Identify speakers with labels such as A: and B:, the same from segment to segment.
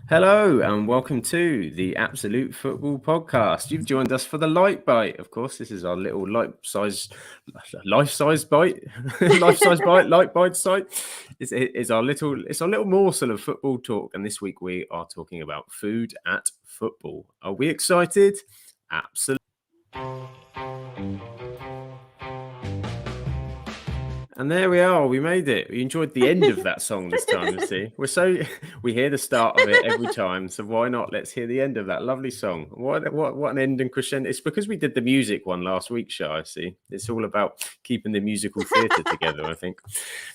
A: Hello and welcome to the Absolute Football Podcast. You've joined us for the Lite Bite. Of course, this is our little life-size bite, life-size bite, Lite Bite site. It's our little morsel of football talk. And this week we are talking about food at football. Are we excited? Absolutely. And there we are. We made it. We enjoyed the end of that song this time. You see, we hear the start of it every time. So why not? Let's hear the end of that lovely song. What an end and crescendo! It's because we did the music one last week, Shah. See, it's all about keeping the musical theatre together, I think.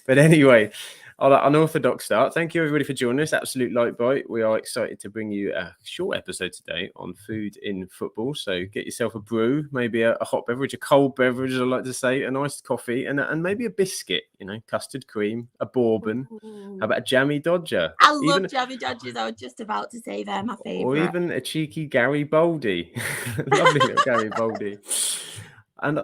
A: But anyway, on an unorthodox start. Thank you everybody for joining us. Absolute Light Bite. We are excited to bring you a short episode today on food in football. So get yourself a brew, maybe a hot beverage, a cold beverage, I like to say, a nice coffee, and maybe a biscuit. Custard cream, a bourbon.
B: Ooh.
A: How about a jammy Dodger?
B: I love jammy Dodgers. I was just about to say they're my favourite.
A: Or even a cheeky Gary Boldy. Lovely little Gary Boldy. And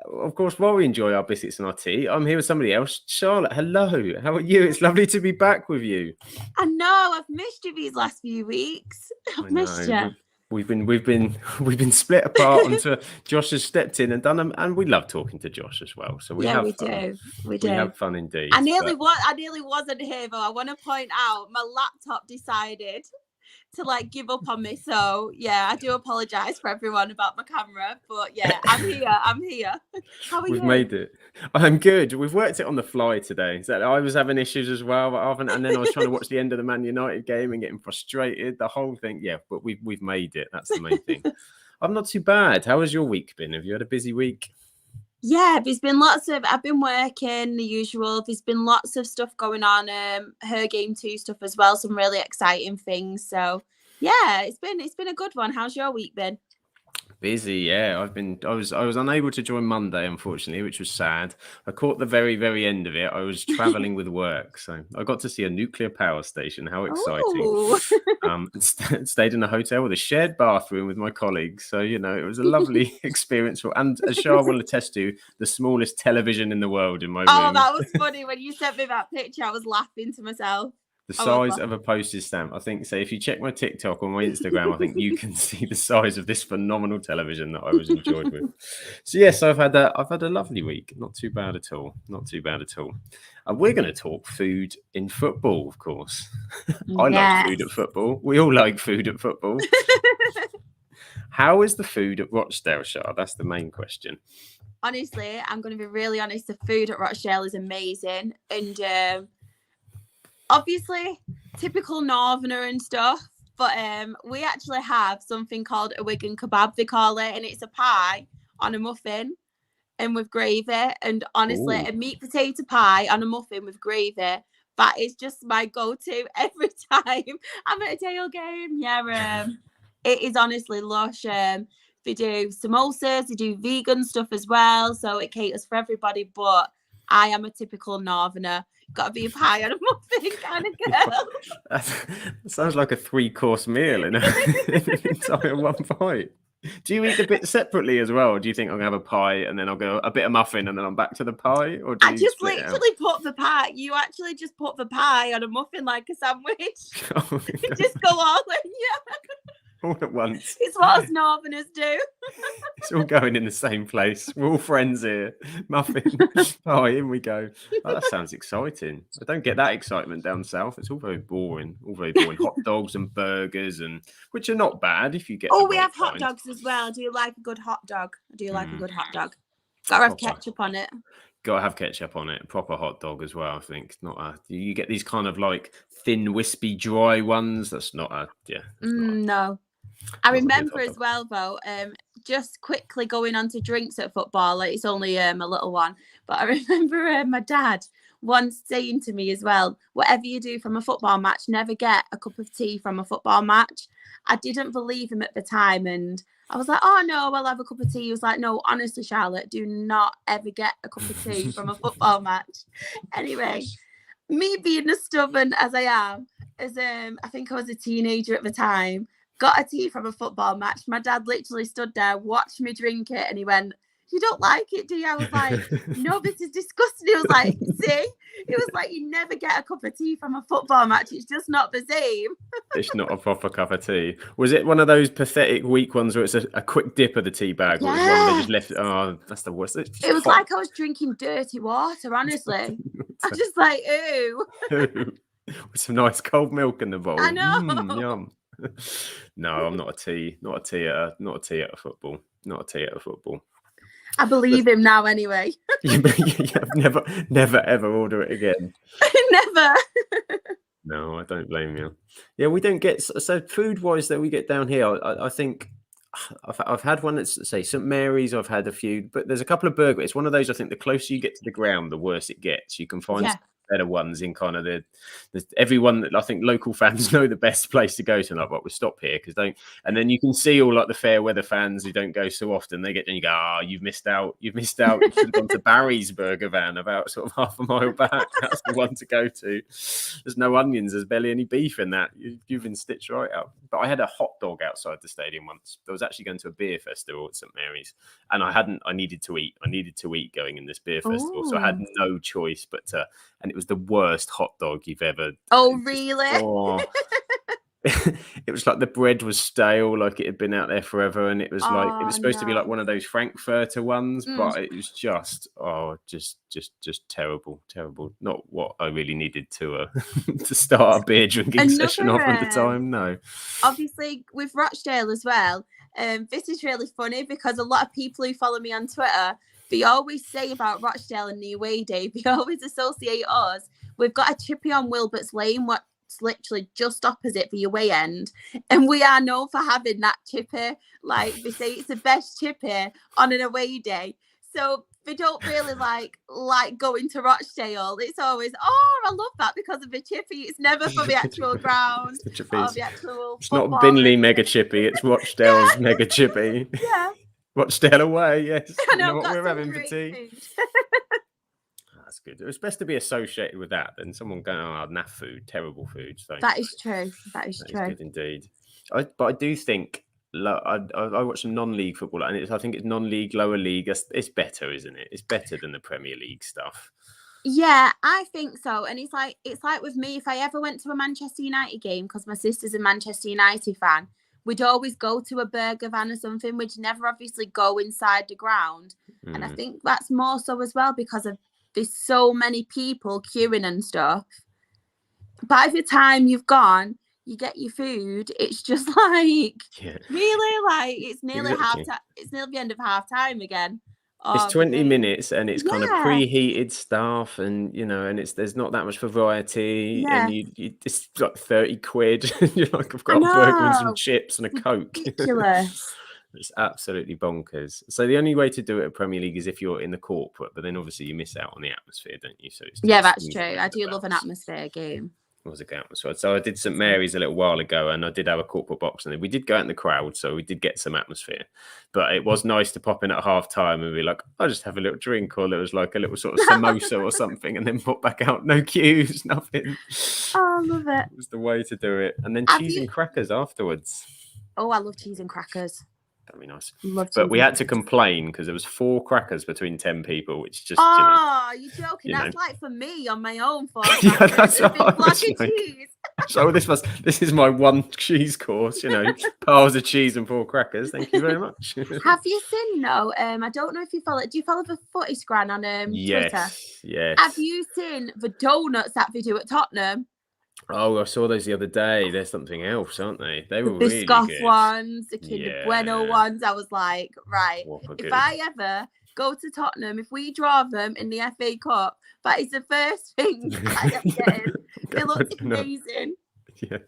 A: of course, while we enjoy our biscuits and our tea, I'm here with somebody else. Charlotte, hello. How are you? It's lovely to be back with you.
B: I know. I've missed you these last few weeks. I've missed you.
A: We've been split apart until Josh has stepped in and done them, and we love talking to Josh as well. So we have fun. We have fun indeed.
B: I nearly wasn't here, though. I want to point out my laptop decided to give up on me. So yeah, I do apologize for everyone about my camera, but yeah, I'm here. How are you?
A: We've made it. I'm good. We've worked it on the fly today. So I was having issues as well, and then I was trying to watch the end of the Man United game and getting frustrated. The whole thing, yeah. But we've made it. That's the main thing. I'm not too bad. How has your week been? Have you had a busy week?
B: Yeah, there's been I've been working the usual. There's been lots of stuff going on. Her game 2 stuff as well. Some really exciting things. So yeah, it's been a good one. How's your week been?
A: Busy, yeah. I was unable to join Monday, unfortunately, which was sad. I caught the very, very end of it. I was traveling with work, so I got to see a nuclear power station. How exciting! Stayed in a hotel with a shared bathroom with my colleagues, so it was a lovely experience. And as Shah will attest to, the smallest television in the world in my room.
B: Oh, that was funny when you sent me that picture. I was laughing to myself.
A: The size of a postage stamp, I think. So if you check my TikTok or my Instagram, I think you can see the size of this phenomenal television that I was enjoyed with. So yes, I've had a lovely week. Not too bad at all. And we're going to talk food in football, of course. I like food at football. We all like food at football. How is the food at Rochdale, Shah? That's the main question.
B: Honestly, I'm going to be really honest. The food at Rochdale is amazing, and obviously typical northerner and stuff, but we actually have something called a Wigan kebab, they call it, and it's a pie on a muffin and with gravy. And honestly, a meat potato pie on a muffin with gravy, that is just my go-to every time I'm at a tail game. Yeah, it is honestly lush. They do samosas, they do vegan stuff as well, so it caters for everybody, but I am a typical northerner. Got to be a pie on a muffin kind of girl.
A: That sounds like a 3-course meal in entire one bite. Do you eat the bit separately as well? Or do you think I'm going to have a pie and then I'll go a bit of muffin and then I'm back to the pie? Or do
B: I just literally put the pie. You actually just put the pie on a muffin like a sandwich.
A: Oh,
B: you just go all in,
A: all at once.
B: It's what us northerners do.
A: It's all going in the same place. We're all friends here. Muffin. Oh, in we go. Oh, that sounds exciting. I don't get that excitement down south. It's all very boring. Hot dogs and burgers, which are not bad if you get.
B: Oh, we have hot dogs as well. Do you like a good hot dog? Do you like a good hot dog? Gotta have ketchup on it.
A: Got to have ketchup on it. Proper hot dog as well, I think. You get these kind of like thin, wispy, dry ones. That's not
B: no. I remember as well, though, just quickly going on to drinks at football. It's only a little one. But I remember my dad once saying to me as well, whatever you do from a football match, never get a cup of tea from a football match. I didn't believe him at the time. And I was like, oh, no, I'll have a cup of tea. He was like, no, honestly, Charlotte, do not ever get a cup of tea from a football match. Anyway, me being as stubborn as I am, I think I was a teenager at the time, got a tea from a football match. My dad literally stood there, watched me drink it, and he went, you don't like it, do you? I was like, no, this is disgusting. He was like, see? He was like, you never get a cup of tea from a football match. It's just not the same.
A: It's not a proper cup of tea. Was it one of those pathetic weak ones where it's a quick dip of the tea bag? Or it was one they just left? Oh, that's the worst. It's just
B: It was
A: hot.
B: like I was drinking dirty water, honestly. I was just like, ew.
A: With some nice cold milk in the bowl.
B: I know.
A: Yum. No, I'm not a tea at a football. Not a tea at a football.
B: I believe him now anyway.
A: never ever order it again.
B: Never.
A: No, I don't blame you. Yeah, we don't get so food wise that we get down here. I think I've had one that's say St Mary's. I've had a few, but there's a couple of burgers. It's one of those. I think the closer you get to the ground, the worse it gets. You can find better ones in kind of everyone that I think local fans know the best place to go to. Like, we'll stop here because don't. And then you can see all like the fair weather fans who don't go so often. They get and you go, you've missed out. You should have gone to Barry's Burger Van about sort of half a mile back. That's the one to go to. There's no onions. There's barely any beef in that. You've been stitched right up. But I had a hot dog outside the stadium once. I was actually going to a beer festival at St Mary's, and I needed to eat. I needed to eat going in this beer festival, so I had no choice but to. And it was the worst hot dog you've ever.
B: Oh, really?
A: It was like the bread was stale, like it had been out there forever, and it was like it was supposed to be like one of those Frankfurter ones, but it was just terrible. Not what I really needed to to start a beer drinking session off at the time. No,
B: obviously with Rochdale as well. This is really funny because a lot of people who follow me on Twitter, they always say about Rochdale and the away day. They always associate us. We've got a chippy on Wilbert's Lane, what's literally just opposite the away end, and we are known for having that chippy. Like, they say it's the best chippy on an away day. So they don't really like going to Rochdale. It's always, I love that because of the chippy. It's never for the actual ground or the actual.
A: It's not Binley mega chippy. It's Rochdale's mega chippy.
B: Yeah.
A: Watchdale away, yes.
B: I know,
A: you know what we're having for tea. That's good. It was best to be associated with that than someone going, naff food, terrible food. So
B: that is true. That is true.
A: Good indeed. But I do think I watch some non-league football, and I think it's non-league, lower league. It's better, isn't it? It's better than the Premier League stuff.
B: Yeah, I think so. And it's like with me, if I ever went to a Manchester United game, because my sister's a Manchester United fan, we'd always go to a burger van or something. We'd never obviously go inside the ground. And I think that's more so as well because there's so many people queuing and stuff. By the time you've gone, you get your food. It's just like, really, like it's nearly it's nearly the end of half time again.
A: It's 20 minutes and it's kind of preheated stuff, and and there's not that much variety, and it's like 30 quid. You're like, I've got a burger and some chips and a Coke.
B: Ridiculous.
A: It's absolutely bonkers. So the only way to do it at Premier League is if you're in the corporate, but then obviously you miss out on the atmosphere, don't you? So
B: that's true. I do love an atmosphere game.
A: It was a game. So I did St Mary's a little while ago, and I did have a corporate box, and we did go out in the crowd, so we did get some atmosphere. But it was nice to pop in at half time and be like, I'll just have a little drink, or it was like a little sort of samosa or something, and then pop back out. No queues, nothing.
B: Oh, I love it.
A: It was the way to do it. And then cheese and crackers afterwards.
B: Oh, I love cheese and crackers.
A: That'd be nice. But we had to complain because there was 4 crackers between 10 people, which just
B: you're joking. That's like for me on my own.
A: That's cheese. So this is my one cheese course, piles of cheese and 4 crackers. Thank you very much.
B: Have you seen I don't know if you follow it. Do you follow the Footy Scran on Twitter?
A: Yes.
B: Have you seen the donuts that they do at Tottenham?
A: Oh, I saw those the other day. They're something else, aren't they? They were
B: the
A: really
B: Biscoff
A: good.
B: Ones, the Kinder Bueno ones. I was like, right, if I ever go to Tottenham, if we draw them in the FA Cup, that is the first thing I am getting. They look amazing.
A: Yeah,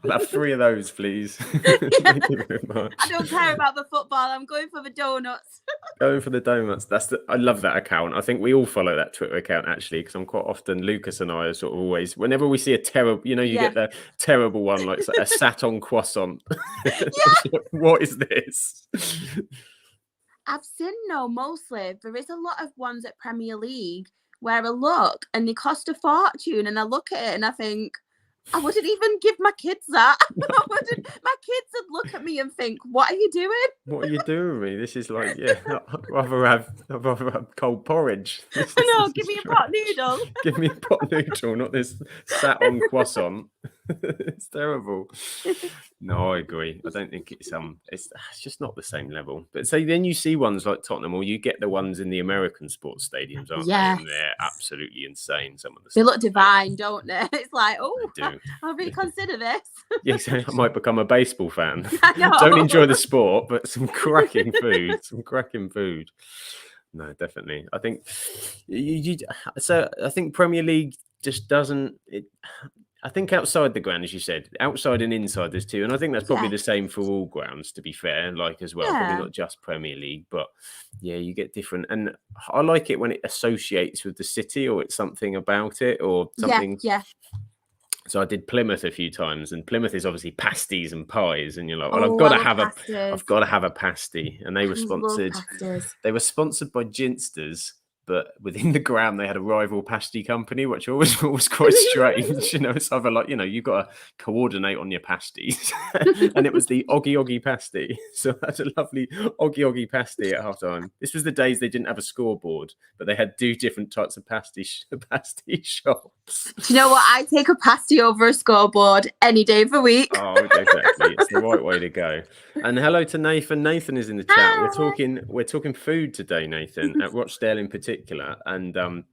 A: I'll have 3 of those, please. Thank you very much.
B: I don't care about the football. I'm going for the donuts.
A: Going for the donuts. I love that account. I think we all follow that Twitter account actually, because I'm quite often, Lucas and I are sort of always, whenever we see a terrible, you get the terrible one, like a Saton croissant. What is this?
B: I've seen mostly there is a lot of ones at Premier League where I look and they cost a fortune, and I look at it and I think, I wouldn't even give my kids that. I wouldn't. My kids would look at me and think, "What are you doing?"
A: What are you doing with me? This is like, yeah, I'd rather have cold porridge. This
B: No,
A: is
B: give me a
A: strange.
B: pot noodle.
A: Give me a pot noodle, not this sat on croissant. It's terrible. No, I agree. I don't think it's just not the same level. But so then you see ones like Tottenham, or you get the ones in the American sports stadiums, aren't they?
B: Yes.
A: And they're absolutely insane. Some of the
B: They
A: stuff
B: look
A: they do.
B: divine, don't they? It's like, oh,
A: They do.
B: I'll reconsider this.
A: Yeah, so I might become a baseball fan.
B: I know.
A: Don't enjoy the sport, but some cracking food. Some cracking food. No, definitely. I think so. I think Premier League just doesn't. I think outside the ground, as you said, outside and inside there's two, and I think that's probably
B: Yeah.
A: the same for all grounds. To be fair, like as well,
B: Yeah.
A: probably not just Premier League, but yeah, you get different. And I like it when it associates with the city, or it's something about it, or something.
B: Yeah.
A: So I did Plymouth a few times, and Plymouth is obviously pasties and pies, and you're like, well,
B: Oh,
A: I've got
B: I
A: to have
B: pasties.
A: I've got to have a pasty, and they were
B: I love
A: sponsored.
B: pasties.
A: They were sponsored by Ginsters, but within the ground they had a rival pasty company, which always was quite strange. You know, it's either like, you know, you've got to coordinate on your pasties, and it was the Oggy Oggy pasty. So that's a lovely Oggy Oggy pasty at halftime. This was the days they didn't have a scoreboard, but they had two different types of pasty shops.
B: Do you know what? I take a pasty over a scoreboard any day of the week.
A: Oh, exactly. It's the right way to go. And hello to Nathan. Nathan is in the chat.
B: Hi.
A: We're talking food today, Nathan, at Rochdale in particular. And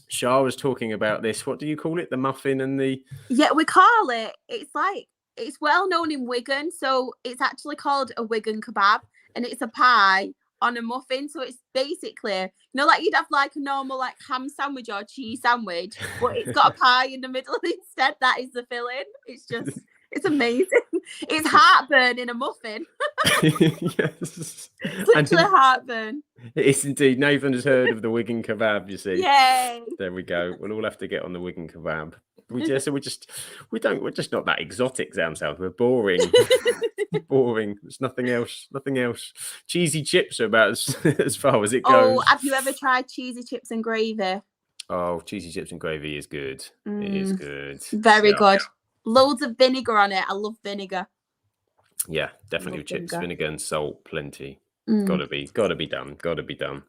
A: Shah was talking about this. What do you call it? The muffin and the...
B: Yeah, we call it. It's well known in Wigan, so it's actually called a Wigan kebab, and it's a pie on a muffin. So it's basically, you know, like you'd have like a normal like ham sandwich or cheese sandwich, but it's got a pie in the middle instead. That is the filling. It's amazing. It's heartburn in a muffin.
A: Yes.
B: It's literally heartburn.
A: It's indeed. Nathan has heard of the Wigan kebab, you see.
B: Yay.
A: There we go. We'll all have to get on the Wigan kebab. We're just not that exotic down south. We're boring. Boring. There's nothing else. Cheesy chips are about as far as it goes.
B: Oh, have you ever tried cheesy chips and gravy?
A: Oh, cheesy chips and gravy is good. It is good.
B: Very good. Loads of vinegar on it. I love vinegar.
A: Yeah, definitely with chips, vinegar and salt, plenty. Gotta be done.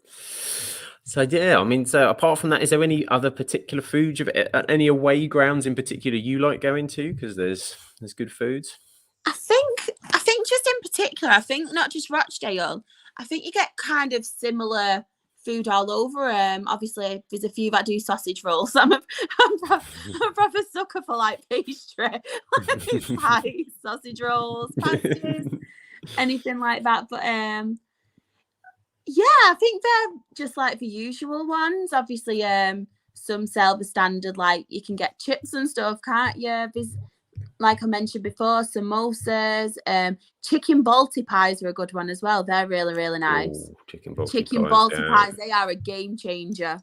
A: So yeah, I mean, so apart from that, is there any other particular foods, any away grounds in particular you like going to? Because there's good foods.
B: I think just in particular, I think not just Rochdale. I think you get kind of similar food all over. Obviously, there's a few that do sausage rolls. I'm a proper sucker for like pastry, like pies, sausage rolls, pasties, anything like that. But yeah, I think they're just like the usual ones. Obviously, some sell the standard, like you can get chips and stuff, can't you? There's, like I mentioned before, samosas, chicken balti pies are a good one as well. They're really, really nice.
A: Ooh, chicken
B: balti pies, they are a game changer.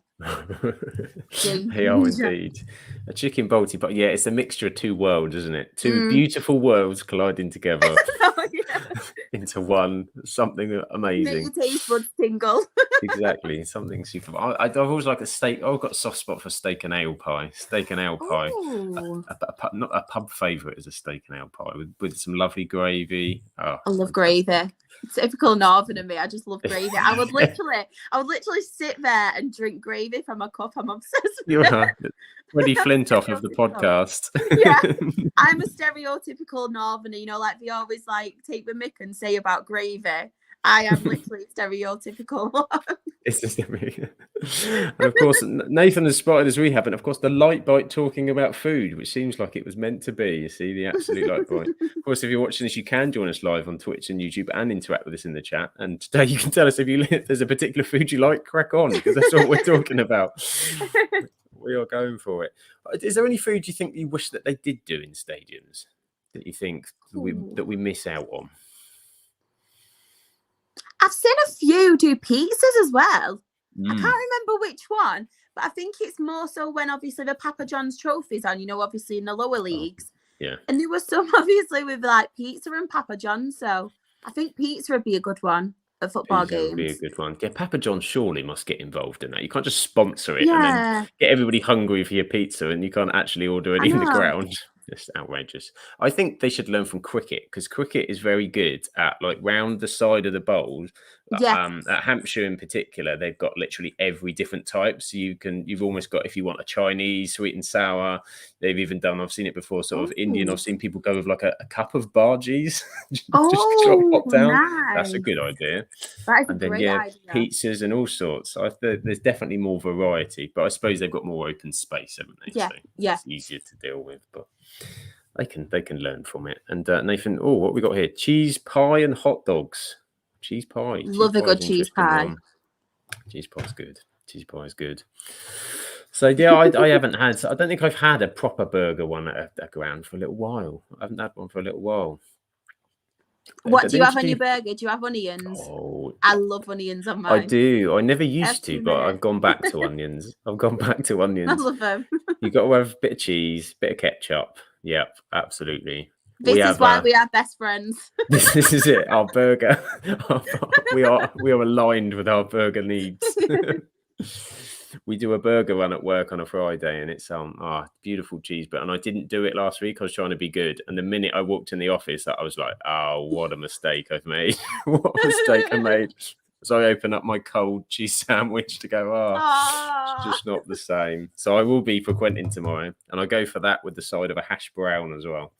A: They are indeed. A chicken balti pie. Yeah, it's a mixture of two worlds, isn't it? Two beautiful worlds colliding together into one. Something amazing.
B: Make your taste buds tingle.
A: Exactly, something super. I've always liked a steak. I've got a soft spot for steak and ale pie. Not a pub favourite is a steak and ale pie with some lovely gravy. Oh,
B: I love gravy. Typical Northern of me. I just love gravy. I would literally sit there and drink gravy from a cup. I'm obsessed with it.
A: Freddie Flintoff of the podcast.
B: Yeah, I'm a stereotypical Northerner. You know, like they always like take the mick and say about gravy. I am literally stereotypical.
A: It's just and of course, Nathan has spotted, as we have, and of course, the Light Bite talking about food, which seems like it was meant to be. You see, the absolute Light Bite. Of course, if you're watching this, you can join us live on Twitch and YouTube and interact with us in the chat. And today, you can tell us if there's a particular food you like, crack on, because that's what we're talking about. We are going for it. Is there any food you think you wish that they did do in stadiums that you think that we miss out on?
B: I've seen a few do pizzas as well. I can't remember which one, but I think it's more so when obviously the Papa John's trophy's on, you know, obviously in the lower leagues.
A: Yeah.
B: And there was some obviously with like pizza and Papa John's. So I think pizza would be a good one at football games.
A: Would be a good one. Yeah, Papa John surely must get involved in that. You can't just sponsor it and then get everybody hungry for your pizza and you can't actually order it in the ground. Just outrageous. I think they should learn from cricket, because cricket is very good at like round the side of the bowls.
B: Yes.
A: At Hampshire in particular, they've got literally every different type. So you've almost got, if you want a Chinese sweet and sour, they've even done, I've seen it before, sort of Indian. I've seen people go with like a cup of bhaji's, just pop down.
B: Nice.
A: That's a good idea.
B: That is
A: And
B: a
A: then
B: great idea.
A: pizzas and all sorts. There's definitely more variety, but I suppose they've got more open space, haven't they?
B: Yeah,
A: So
B: yeah.
A: it's easier to deal with, but they can learn from it. And Nathan, oh, what we got here? Cheese pie and hot dogs. Cheese pie.
B: Love a good cheese pie.
A: Cheese pie's good. Cheese pie is good. So yeah, I haven't had. I don't think I've had a proper burger one at a ground for a little while. I haven't had one for a little while.
B: What do you have on your burger? Do you have onions?
A: Oh,
B: I love onions on mine.
A: I do. I never used to, but I've gone back to onions. I love
B: them.
A: You got to have a bit of cheese, bit of ketchup. Yep, absolutely.
B: This is why we are best friends.
A: This is it. Our burger. we are aligned with our burger needs. We do a burger run at work on a Friday, and it's beautiful cheese. And I didn't do it last week. I was trying to be good, and the minute I walked in the office, I was like, "Oh, what a mistake I've made! What a mistake I made!" So I open up my cold cheese sandwich to go, it's just not the same. So I will be frequenting tomorrow, and I go for that with the side of a hash brown as well.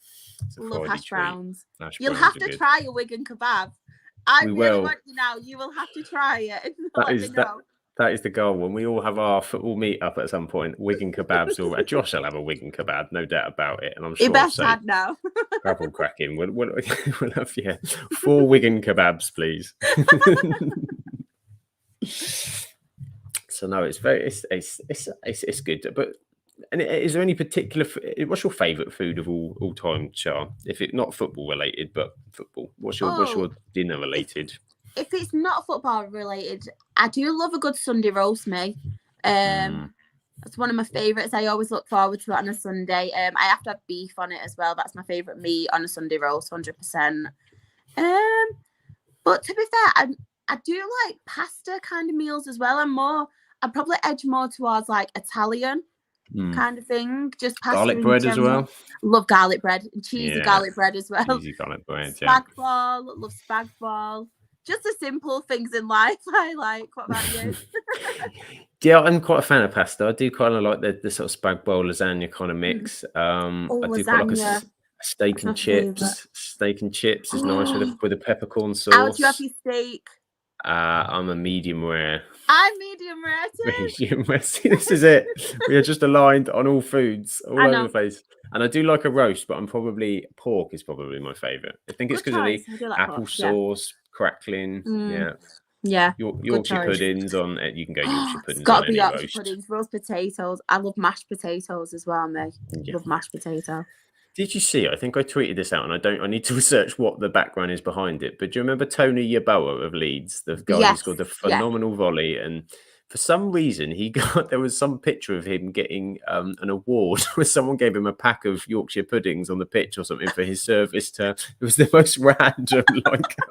B: Love hash browns. You'll have to try a Wigan kebab. I really want you now. You will have to try it.
A: That is the goal. When we all have our football meet up at some point, Wigan kebabs or Josh will have a Wigan kebab, no doubt about it. And I'm sure
B: best had now.
A: Gravel cracking. We'll have 4 Wigan kebabs, please. So no, it's good. But is there any particular? What's your favourite food of all time, Char? If it's not football related, but football, what's your dinner related?
B: If it's not football related, I do love a good Sunday roast, me. It's one of my favourites. I always look forward to it on a Sunday. I have to have beef on it as well. That's my favourite meat on a Sunday roast, 100%. But to be fair, I do like pasta kind of meals as well. I'd probably edge more towards like Italian kind of thing. Just pasta.
A: Garlic bread as well.
B: Love garlic bread and cheesy garlic bread as well.
A: Cheesy garlic bread.
B: Spag bol. Love spag bol. Just the simple things in life I like. What about you?
A: Yeah, I'm quite a fan of pasta. I do kind of like the sort of spag bowl lasagna kind of mix. I do quite like a steak and chips. Favorite. Steak and chips is nice with a peppercorn sauce.
B: How do you have your steak?
A: I'm a medium rare.
B: I'm medium rare too.
A: Medium rare. See, this is it. We are just aligned on all foods, all over the place. And I do like a roast, but pork is probably my favourite. I think it's because of the apple sauce, crackling.
B: Yeah.
A: Yorkshire puddings on it. You can go Yorkshire puddings.
B: It's got to be Yorkshire puddings, roast potatoes. I love mashed potatoes as well, mate. Love mashed potato.
A: Did you see? I think I tweeted this out, and I need to research what the background is behind it. But do you remember Tony Yeboah of Leeds, the guy who scored the phenomenal volley? And for some reason, there was some picture of him getting an award where someone gave him a pack of Yorkshire puddings on the pitch or something for his service to. It was the most random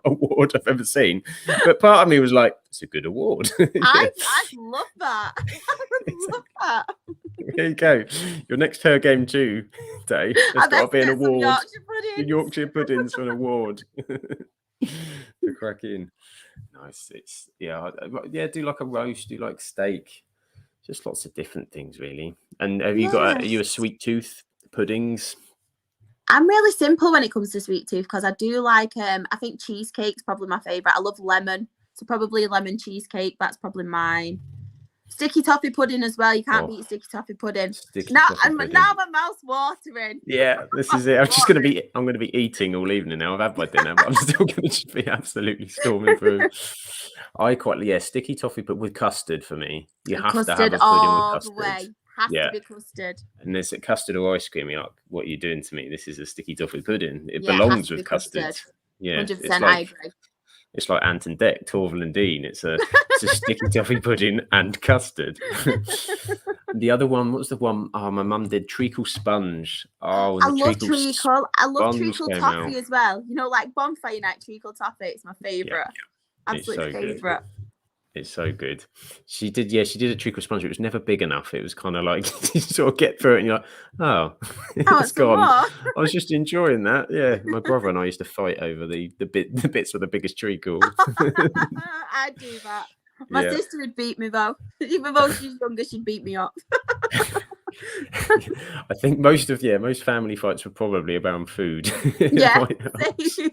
A: award I've ever seen. But part of me was like, it's a good award.
B: I love that. I love that.
A: There you go. Your next Her Game 2 day. There's got to be an award. Yorkshire puddings for an award. To crack in. Nice. I do like a roast, do like steak. Just lots of different things, really. And have you are you a sweet tooth? Puddings?
B: I'm really simple when it comes to sweet tooth because I do like I think cheesecake's probably my favourite. I love lemon. So probably a lemon cheesecake, that's probably mine. Sticky toffee pudding as well. You can't beat sticky toffee pudding. Now my mouth's watering.
A: Yeah, this is it. I'm gonna be eating all evening now. I've had my dinner, but I'm still gonna just be absolutely storming through. I quite sticky toffee, but with custard for me. You have to have a pudding with custard.
B: Way. Has to be custard.
A: And there's a custard or ice cream. You're like, what are you doing to me? This is a sticky toffee pudding. It belongs with custard. Yeah,
B: 100%. I agree.
A: It's like Ant and Dec, Torval and Dean. It's a sticky toffee pudding and custard. The other one, what's the one? Oh, my mum did treacle sponge. Oh,
B: I love treacle. I love treacle toffee as well. You know, like bonfire night treacle toffee. It's my favourite. Absolute favourite.
A: It's so good. She did a treacle sponge. It was never big enough. It was kind of like you sort of get through it and you're like, oh,
B: I want
A: it's
B: some
A: gone.
B: more.
A: I was just enjoying that. Yeah, my brother and I used to fight over the bits with the biggest treacle.
B: I do that. My
A: Yeah.
B: sister would beat me though. Even though she's younger, she'd beat me up.
A: I think most family fights were probably around food.
B: Yeah.
A: Same.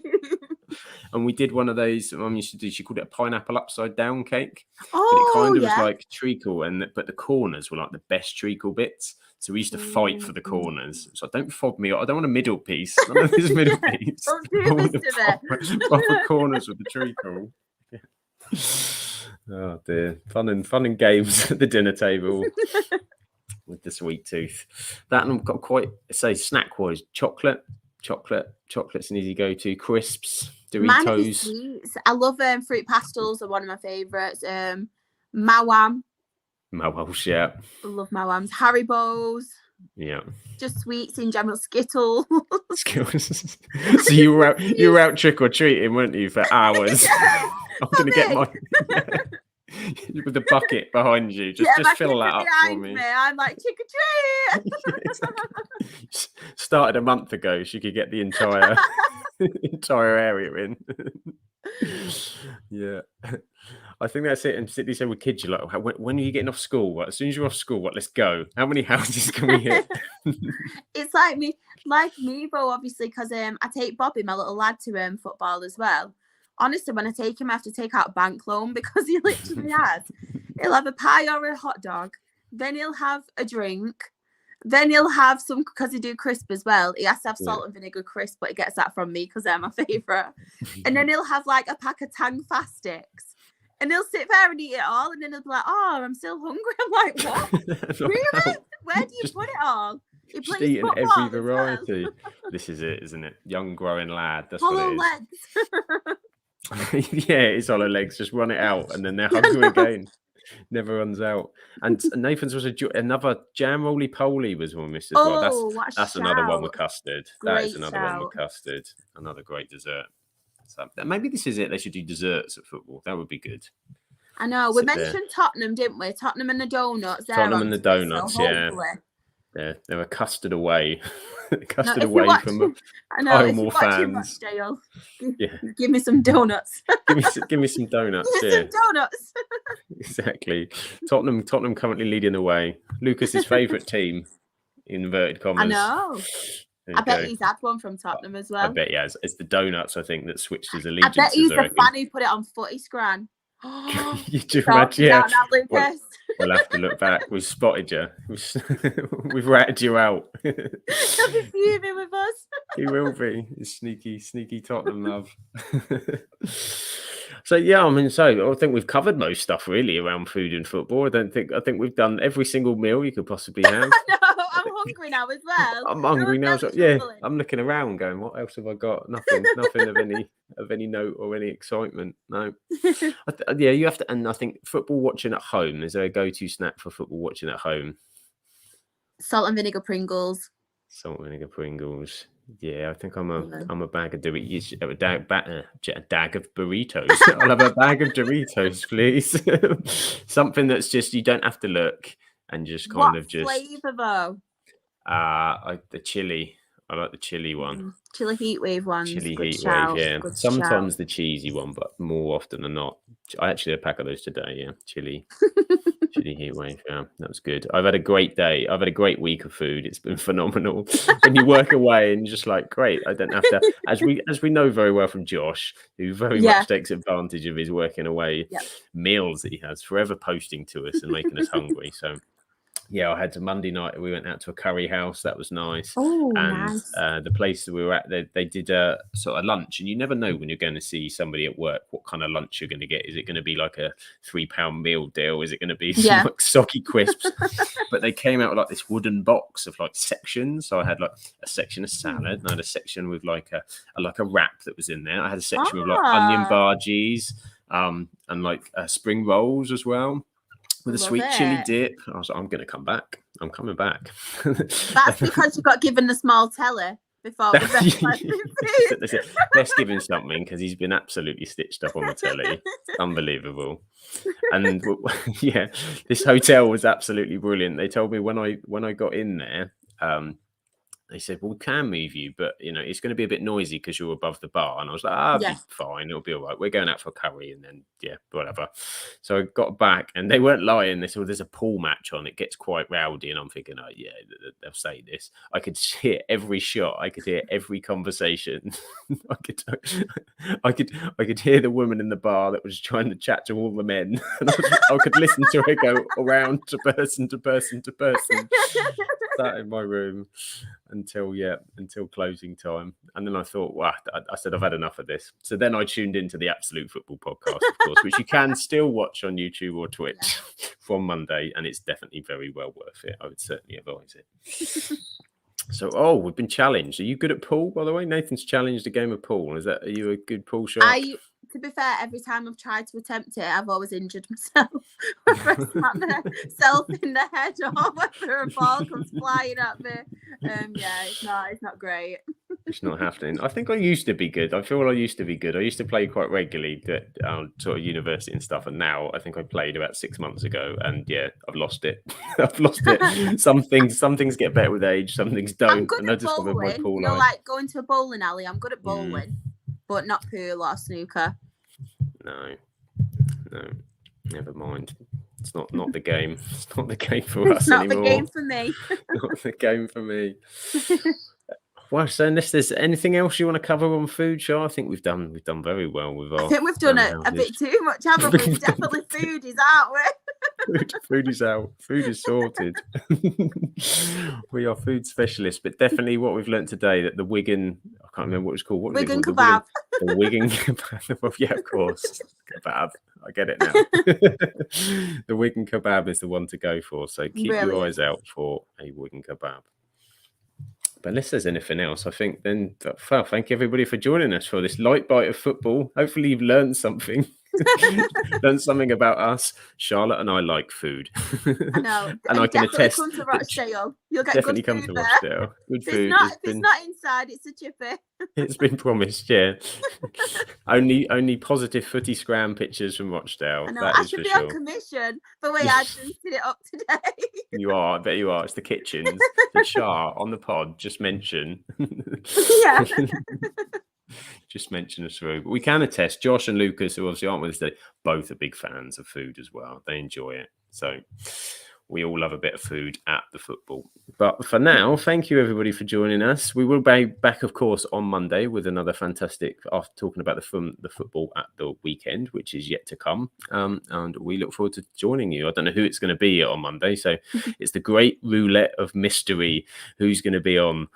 A: And we did one of those Mum used to do. She called it a pineapple upside down cake. But it kind of was like treacle, but the corners were like the best treacle bits. So we used to fight for the corners. So don't fob me. I don't want a middle piece. None of this middle piece.
B: Don't do this to me.
A: Proper corners with the treacle. Yeah. Oh dear, fun and games at the dinner table with the sweet tooth. That, and I've got quite snack wise, chocolate's an easy go to. Crisps, Doritos.
B: Sweets. I love fruit pastels. Are one of my favourites. Mawam.
A: Mawams, yeah.
B: I love Mawams. Haribos.
A: Yeah.
B: Just sweets in general. Skittles.
A: So you were out trick or treating, weren't you, for hours? I'm gonna get my with the bucket behind you. Just fill that up for me.
B: I'm like, trick or treat.
A: Started a month ago. She could get the entire area in. Yeah. I think that's it. And particularly so with kids, you're like, when are you getting off school? As soon as you're off school, let's go. How many houses can we hit?
B: It's like me, bro, obviously, because I take Bobby, my little lad, to football as well. Honestly, when I take him, I have to take out a bank loan because he literally he'll have a pie or a hot dog, then he'll have a drink, then he'll have some, because he do crisp as well. He has to have salt and vinegar crisp, but he gets that from me because they're my favourite. And then he'll have like a pack of Tang Fast sticks. And he'll sit there and eat it all, and then he'll be like, "Oh, I'm still hungry." I'm like, "What? Really? Where do you put it all?" He
A: just eating every variety. This is it, isn't it? Young growing lad. That's
B: hollow
A: what it is. Yeah, it's hollow legs. Just run it out, and then they're hungry again. Never runs out. And Nathan's was another jam roly poly was one missed as well. That's another one with custard. That is another one with custard. Another great dessert. So maybe this is it. They should do desserts at football. That would be good.
B: I know. We mentioned Tottenham, didn't we? Tottenham and the donuts.
A: Tottenham and the donuts, yeah. They were custard away. Away from Pile fans.
B: Dale, give me some donuts.
A: give me some donuts.
B: Give me some donuts.
A: Exactly. Tottenham currently leading the way. Lucas's favourite team, inverted commas.
B: I know. I bet he's had one from Tottenham as well.
A: I bet he has. It's the donuts, I think, that switched his allegiance.
B: I bet he's the fan who put it on Footy Scran.
A: You do imagine? Yeah.
B: Lucas.
A: We'll have to look back. We've spotted you. We've ratted you out.
B: He'll be fuming with us.
A: He will be. It's sneaky Tottenham love. So yeah, I think we've covered most stuff really around food and football. I think we've done every single meal you could possibly have.
B: No, I'm hungry now as well.
A: I'm hungry now. So, yeah, I'm looking around, going, what else have I got? Nothing of any note or any excitement. No. Yeah, you have to. And I think football watching at home. Is there a go-to snack for football watching at home?
B: Salt and vinegar Pringles.
A: Salt and vinegar Pringles. Yeah, I think I'm a bag of Doritos. A bag of burritos. I'll have a bag of Doritos, please. Something that's just you don't have to look and just kind of just.
B: What flavour though?
A: The chili. I like the chili one.
B: Chili heatwave one.
A: Chili heatwave, yeah. Sometimes the cheesy one, but more often than not, I actually had a pack of those today. Yeah, chili heatwave. Yeah, that was good. I've had a great day. I've had a great week of food. It's been phenomenal. When you work away and you're just like, great, I don't have to. As we know very well from Josh, who very much takes advantage of his working away meals that he has, forever posting to us and making us hungry. So. Yeah, I had Monday night. We went out to a curry house. That was nice.
B: Oh,
A: nice. The place that we were at, they did a sort of lunch, and you never know when you're going to see somebody at work what kind of lunch you're going to get. Is it going to be like a £3 meal deal? Is it going to be some like soggy crisps? But they came out with like this wooden box of like sections. So I had like a section of salad, and I had a section with like a wrap that was in there. I had a section with like onion bhajis, and like spring rolls as well. With a sweet chili dip. I was like, I'm going to come back. I'm coming back.
B: That's because you got given the small telly. before we specialise in food.
A: That's it. Let's give him something because he's been absolutely stitched up on the telly. Unbelievable. And yeah, this hotel was absolutely brilliant. They told me when I got in there, they said, well, we can move you, but it's going to be a bit noisy because you're above the bar. And I was like, I'll be fine. It'll be all right. We're going out for a curry and then, whatever. So I got back and they weren't lying. They said, well, there's a pool match on. It gets quite rowdy. And I'm thinking, oh, yeah, they'll say this. I could hear every shot. I could hear every conversation. I could hear the woman in the bar that was trying to chat to all the men. And I could listen to her go around to person to person to person. Sat in my room until closing time, and then I thought, wow, I said I've had enough of this. So then I tuned into the Absolute Football podcast, of course, which you can still watch on YouTube or Twitch from Monday, and it's definitely very well worth it. I would certainly advise it. So, we've been challenged. Are you good at pool, by the way? Nathan's challenged a game of pool. Are you a good pool shot?
B: To be fair, every time I've tried to attempt it, I've always injured myself. Whether I smack myself in the head or whether a ball comes flying at me. It's not great.
A: It's not happening. I think I used to be good. I feel I used to be good. I used to play quite regularly at sort of university and stuff. And now I think I played about 6 months ago. And I've lost it. I've lost it. Some things get better with age. Some things don't.
B: I'm good at bowling. Like going to a bowling alley. I'm good at bowling, but not pool or snooker.
A: No, never mind. It's not the game. It's not the game for us anymore.
B: Not the game for me.
A: Not the game for me. Well, so unless there's anything else you want to cover on food, Char, I think we've done very well with our.
B: I think we've done it a bit too much, haven't we? Definitely foodies, aren't we?
A: Food is out. Food is sorted. We are food specialists, but definitely what we've learned today that the Wigan, I can't remember what it was called. What
B: Wigan kebab.
A: The Wigan kebab. Well, yeah, of course. Kebab. I get it now. The Wigan kebab is the one to go for. So keep your eyes out for a Wigan kebab. But unless there's anything else, I think then, well, thank you everybody for joining us for this light bite of football. Hopefully you've learned something. Learned something about us. Charlotte and I like food.
B: I know.
A: And I can attest.
B: Come to Rochdale. You'll get
A: definitely
B: good
A: come
B: food
A: to
B: there.
A: Rochdale. Good food.
B: If it's not inside, it's a chippy.
A: It's been promised, yeah. only positive footy scram pictures from Rochdale.
B: I know.
A: That
B: I
A: is
B: should
A: for
B: be
A: sure.
B: on commission for the way I dusted it up today.
A: You are. I bet you are. It's the kitchens. The Char on the pod. Just mention.
B: Yeah.
A: Just mention us through. But we can attest. Josh and Lucas, who obviously aren't with us today, both are big fans of food as well. They enjoy it. So we all love a bit of food at the football. But for now, thank you everybody for joining us. We will be back, of course, on Monday with another fantastic, after talking about the football at the weekend, which is yet to come. And we look forward to joining you. I don't know who it's going to be on Monday. So it's the great roulette of mystery. Who's going to be on?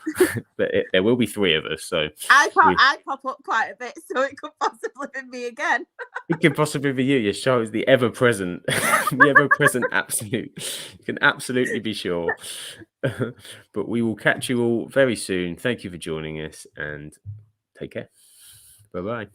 A: But there will be 3 of us. So
B: I pop up quite a bit, so it could possibly be me again.
A: It could possibly be you. Your show is the ever-present, absolute. You can absolutely be sure. But we will catch you all very soon. Thank you for joining us and take care. Bye-bye.